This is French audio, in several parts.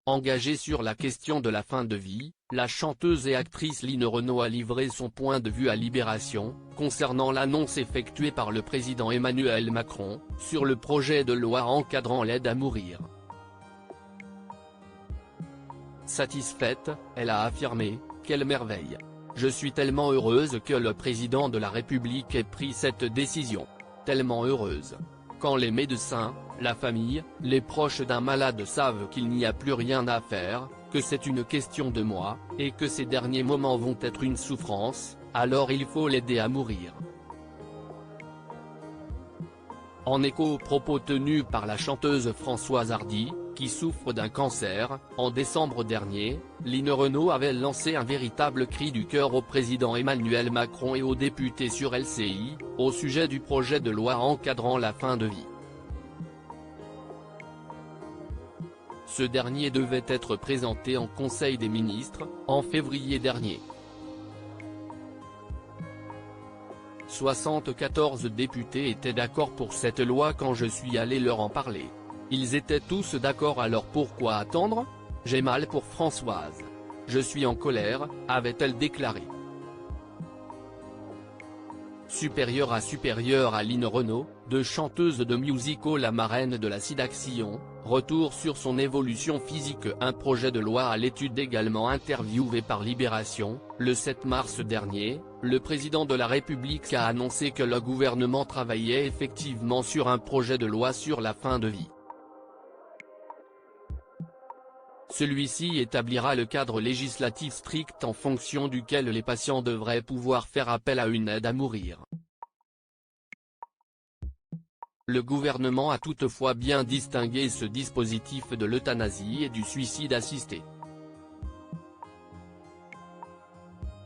Engagée sur la question de la fin de vie, la chanteuse et actrice Line Renaud a livré son point de vue à Libération, concernant l'annonce effectuée par le président Emmanuel Macron, sur le projet de loi encadrant l'aide à mourir. Satisfaite, elle a affirmé « Quelle merveille ! Je suis tellement heureuse que le président de la République ait pris cette décision. Tellement heureuse. Quand les médecins, la famille, les proches d'un malade savent qu'il n'y a plus rien à faire, que c'est une question de moi, et que ces derniers moments vont être une souffrance, alors il faut l'aider à mourir ». En écho aux propos tenus par la chanteuse Françoise Hardy, qui souffre d'un cancer, en décembre dernier, Line Renaud avait lancé un véritable cri du cœur au président Emmanuel Macron et aux députés sur LCI, au sujet du projet de loi encadrant la fin de vie. Ce dernier devait être présenté en Conseil des ministres, en février dernier. 74 députés étaient d'accord pour cette loi quand je suis allé leur en parler. Ils étaient tous d'accord, alors pourquoi attendre ? J'ai mal pour Françoise. Je suis en colère, avait-elle déclaré. Supérieure à Line Renaud, de chanteuse de musical à marraine de la SIDAction, retour sur son évolution physique. Un projet de loi à l'étude. Également interviewé par Libération, le 7 mars dernier, le président de la République a annoncé que le gouvernement travaillait effectivement sur un projet de loi sur la fin de vie. Celui-ci établira le cadre législatif strict en fonction duquel les patients devraient pouvoir faire appel à une aide à mourir. Le gouvernement a toutefois bien distingué ce dispositif de l'euthanasie et du suicide assisté.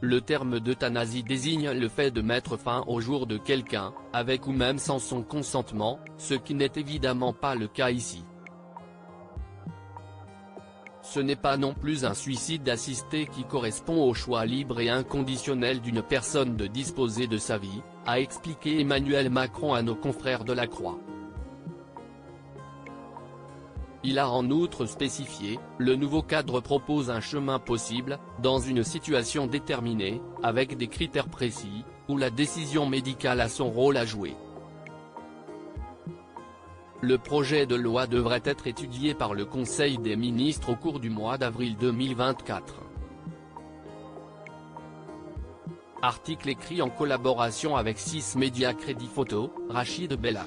Le terme d'euthanasie désigne le fait de mettre fin au jour de quelqu'un, avec ou même sans son consentement, ce qui n'est évidemment pas le cas ici. Ce n'est pas non plus un suicide assisté qui correspond au choix libre et inconditionnel d'une personne de disposer de sa vie, a expliqué Emmanuel Macron à nos confrères de La Croix. Il a en outre spécifié, le nouveau cadre propose un chemin possible, dans une situation déterminée, avec des critères précis, où la décision médicale a son rôle à jouer. Le projet de loi devrait être étudié par le Conseil des ministres au cours du mois d'avril 2024. Article écrit en collaboration avec 6 médias. Crédit photo, Rachid Bellac.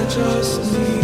Just need